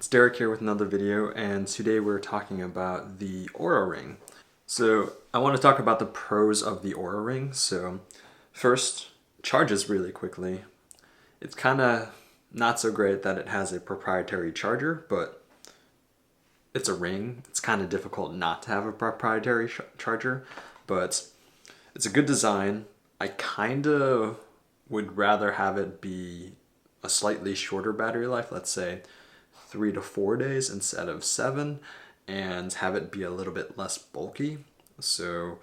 It's Derek here with another video, and today we're talking about the Oura Ring. So I want to talk about the pros of the Oura Ring. So first, charges really quickly. It's kind of not so great that it has a proprietary charger, but it's a ring. It's kind of difficult not to have a proprietary charger, but it's a good design. I kind of would rather have it be a slightly shorter battery life, let's say 3 to 4 days instead of 7, and have it be a little bit less bulky. So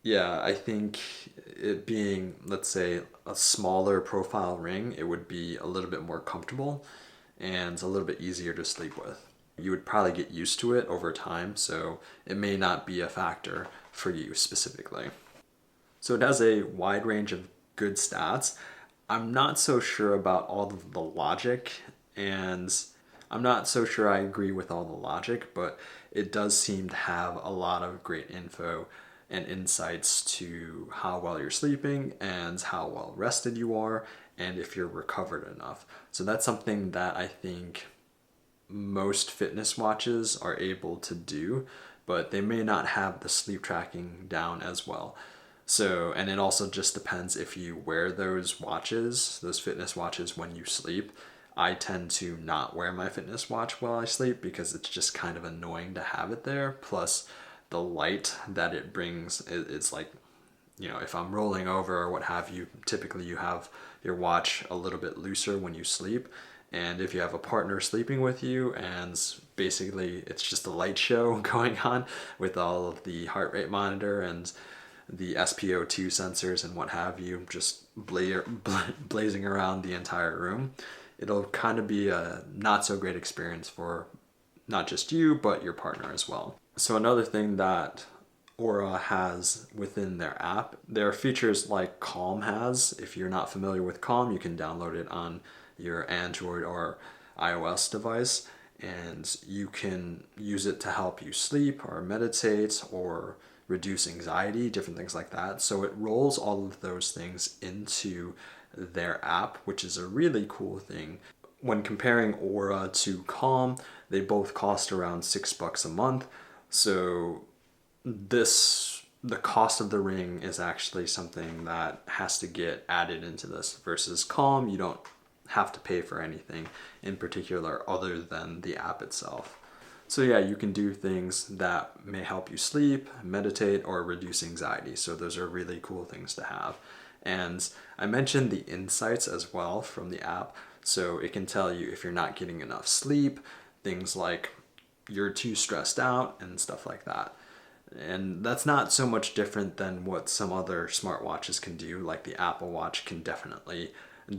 yeah, I think it being, let's say, a smaller profile ring, it would be a little bit more comfortable and a little bit easier to sleep with. You would probably get used to it over time, so it may not be a factor for you specifically. So it has a wide range of good stats. I'm not so sure about all of the logic, and I'm not so sure I agree with all the logic, but it does seem to have a lot of great info and insights to how well you're sleeping and how well rested you are and if you're recovered enough. So that's something that I think most fitness watches are able to do, but they may not have the sleep tracking down as well. So, and it also just depends if you wear those watches, those fitness watches, when you sleep. I tend to not wear my fitness watch while I sleep because it's just kind of annoying to have it there. Plus, the light that it brings, it's like, if I'm rolling over or what have you, typically you have your watch a little bit looser when you sleep. And if you have a partner sleeping with you, and basically it's just a light show going on with all of the heart rate monitor and the SpO2 sensors and what have you, just blazing around the entire room, it'll kind of be a not so great experience for not just you, but your partner as well. So another thing that Oura has within their app, there are features like Calm has. If you're not familiar with Calm, you can download it on your Android or iOS device, and you can use it to help you sleep or meditate or reduce anxiety, different things like that. So it rolls all of those things into their app, which is a really cool thing. When comparing Oura to Calm, they both cost around $6 a month. So the cost of the ring is actually something that has to get added into this versus Calm. You don't have to pay for anything in particular other than the app itself. So yeah, you can do things that may help you sleep, meditate, or reduce anxiety. So those are really cool things to have. And I mentioned the insights as well from the app. So it can tell you if you're not getting enough sleep, things like you're too stressed out and stuff like that. And that's not so much different than what some other smartwatches can do, like the Apple Watch can definitely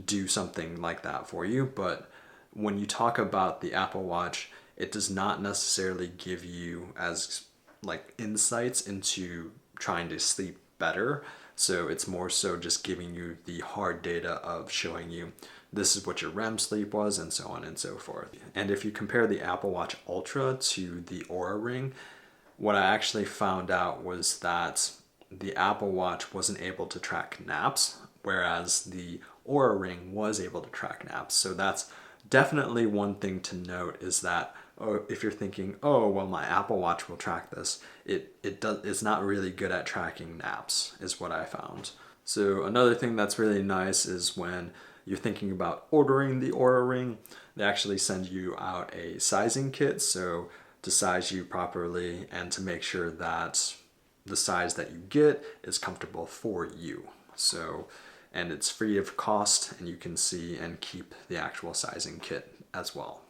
do something like that for you. But when you talk about the Apple Watch, it does not necessarily give you as like insights into trying to sleep better. So it's more so just giving you the hard data of showing you this is what your REM sleep was and so on and so forth. And if you compare the Apple Watch Ultra to the Oura Ring, what I actually found out was that the Apple Watch wasn't able to track naps, whereas the Oura Ring was able to track naps. So that's definitely one thing to note, is that if you're thinking, oh, well, my Apple Watch will track this, it's not really good at tracking naps, is what I found. So another thing that's really nice is when you're thinking about ordering the Oura Ring, they actually send you out a sizing kit, so to size you properly and to make sure that the size that you get is comfortable for you. So, and it's free of cost, and you can see and keep the actual sizing kit as well.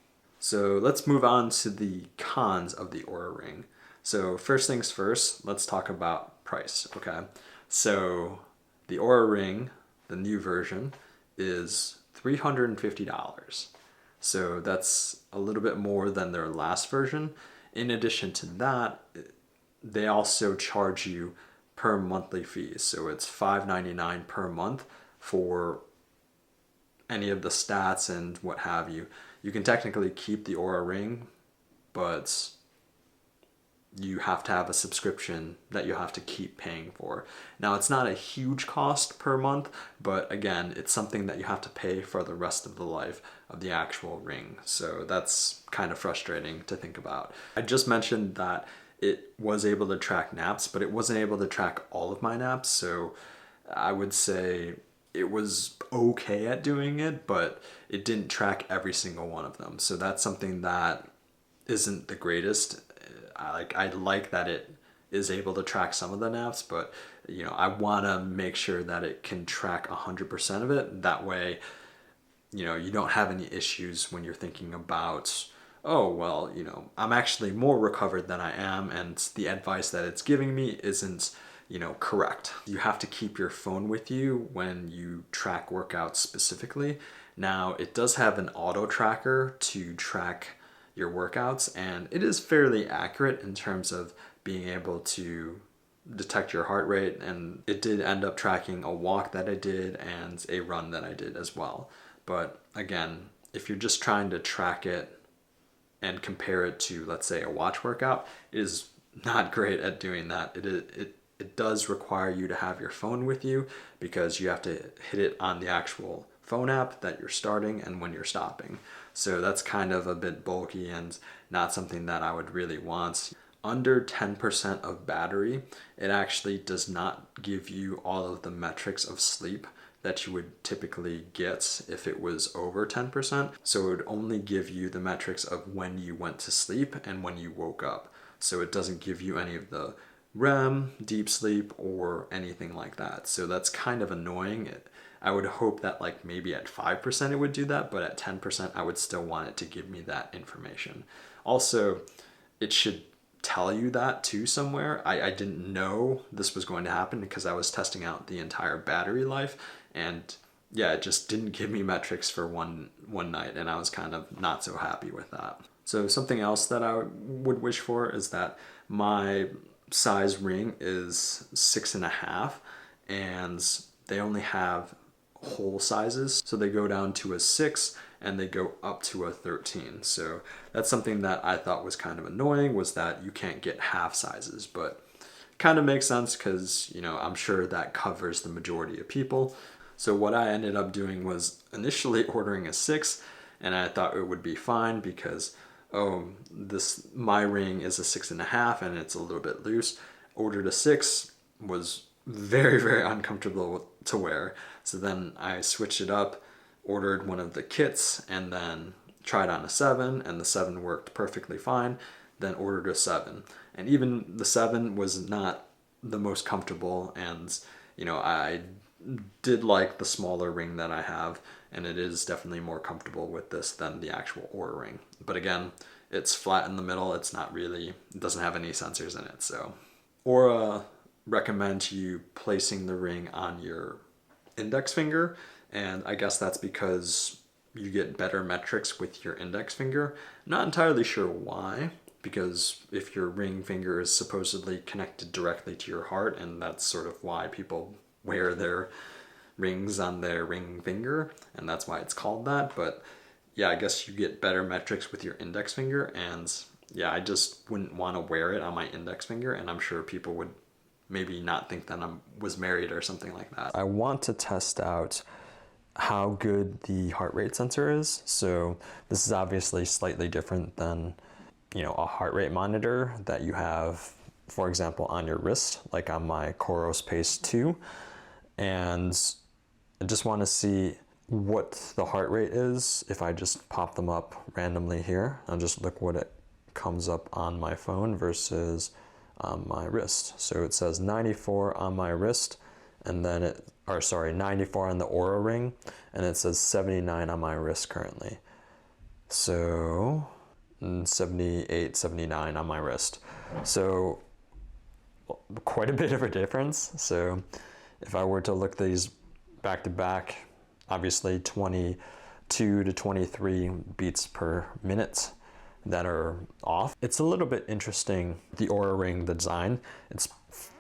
So let's move on to the cons of the Oura Ring. So first things first, let's talk about price, okay? So the Oura Ring, the new version, is $350. So that's a little bit more than their last version. In addition to that, they also charge you per monthly fee. So it's $5.99 per month for any of the stats and what have you. You can technically keep the Oura Ring, but you have to have a subscription that you have to keep paying for. Now, it's not a huge cost per month, but again, it's something that you have to pay for the rest of the life of the actual ring. So that's kind of frustrating to think about. I just mentioned that it was able to track naps, but it wasn't able to track all of my naps. So I would say it was okay at doing it, but it didn't track every single one of them. So that's something that isn't the greatest. I like that it is able to track some of the naps, but I want to make sure that it can track 100% of it. That way, you don't have any issues when you're thinking about, oh, well, I'm actually more recovered than I am, and the advice that it's giving me isn't, correct. You have to keep your phone with you when you track workouts specifically. Now, it does have an auto tracker to track your workouts, and it is fairly accurate in terms of being able to detect your heart rate, and it did end up tracking a walk that I did and a run that I did as well. But again, if you're just trying to track it and compare it to, let's say, a watch workout, it is not great at doing that. It does require you to have your phone with you, because you have to hit it on the actual phone app that you're starting and when you're stopping. So that's kind of a bit bulky and not something that I would really want. Under 10% of battery, it actually does not give you all of the metrics of sleep that you would typically get if it was over 10%. So it would only give you the metrics of when you went to sleep and when you woke up. So it doesn't give you any of the REM, deep sleep, or anything like that. So that's kind of annoying. I would hope that maybe at 5% it would do that, but at 10% I would still want it to give me that information. Also, it should tell you that too somewhere. I didn't know this was going to happen because I was testing out the entire battery life, and yeah, it just didn't give me metrics for one night, and I was kind of not so happy with that. So something else that I would wish for is that my size ring is 6.5, and they only have whole sizes. So they go down to a 6 and they go up to a 13. So that's something that I thought was kind of annoying, was that you can't get half sizes, but kind of makes sense because, I'm sure that covers the majority of people. So what I ended up doing was initially ordering a 6, and I thought it would be fine because, my ring is a 6.5 and it's a little bit loose. Ordered a 6, was very, very uncomfortable to wear. So then I switched it up, ordered one of the kits, and then tried on a 7, and the 7 worked perfectly fine. Then ordered a 7. And even the 7 was not the most comfortable, and I did like the smaller ring that I have, and it is definitely more comfortable with this than the actual Oura ring. But again, it's flat in the middle. It doesn't have any sensors in it. So Oura recommend you placing the ring on your index finger, and I guess that's because you get better metrics with your index finger. Not entirely sure why, because if your ring finger is supposedly connected directly to your heart, and that's sort of why people wear their rings on their ring finger, and that's why it's called that. But yeah, I guess you get better metrics with your index finger, and yeah, I just wouldn't want to wear it on my index finger, and I'm sure people would maybe not think that I was married or something like that. I want to test out how good the heart rate sensor is. So this is obviously slightly different than, a heart rate monitor that you have, for example, on your wrist, like on my Coros Pace 2. And I just want to see what the heart rate is if I just pop them up randomly here. I'll just look what it comes up on my phone versus on my wrist. So it says 94 on my wrist, and then 94 on the Oura ring, and it says 79 on my wrist currently. So 78, 79 on my wrist. So quite a bit of a difference. So if I were to look these back to back, obviously 22 to 23 beats per minute that are off. It's a little bit interesting, the Oura ring, the design. It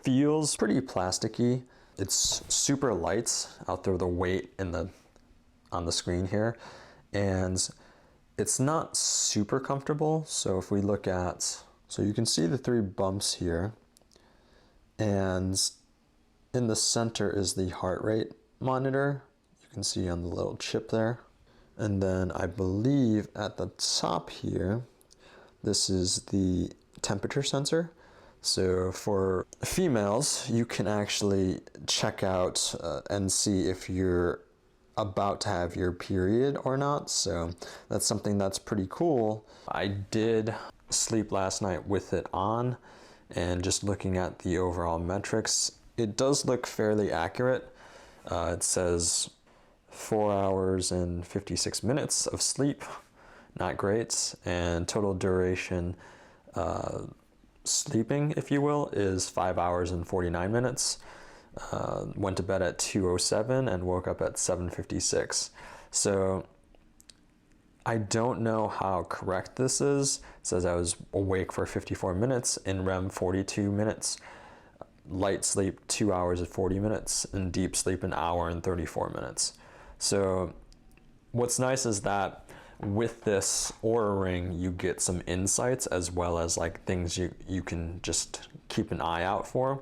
feels pretty plasticky. It's super light. I'll throw the weight on the screen here. And it's not super comfortable. So if we look at So you can see the 3 bumps here, and in the center is the heart rate monitor. You can see on the little chip there. And then I believe at the top here, this is the temperature sensor. So for females, you can actually check out and see if you're about to have your period or not. So that's something that's pretty cool. I did sleep last night with it on, and just looking at the overall metrics, it does look fairly accurate. It says 4 hours and 56 minutes of sleep, not great, and total duration sleeping, if you will, is 5 hours and 49 minutes. Went to bed at 2:07 and woke up at 7:56. So I don't know how correct this is. It says I was awake for 54 minutes, in REM 42 minutes, light sleep 2 hours and 40 minutes, and deep sleep an hour and 34 minutes. So what's nice is that with this Oura ring, you get some insights as well as like things you can just keep an eye out for.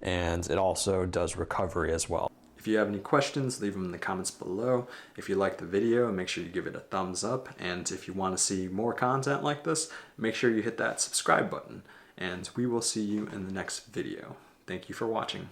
And it also does recovery as well. If you have any questions, leave them in the comments below. If you like the video, make sure you give it a thumbs up. And if you want to see more content like this, make sure you hit that subscribe button. And we will see you in the next video. Thank you for watching.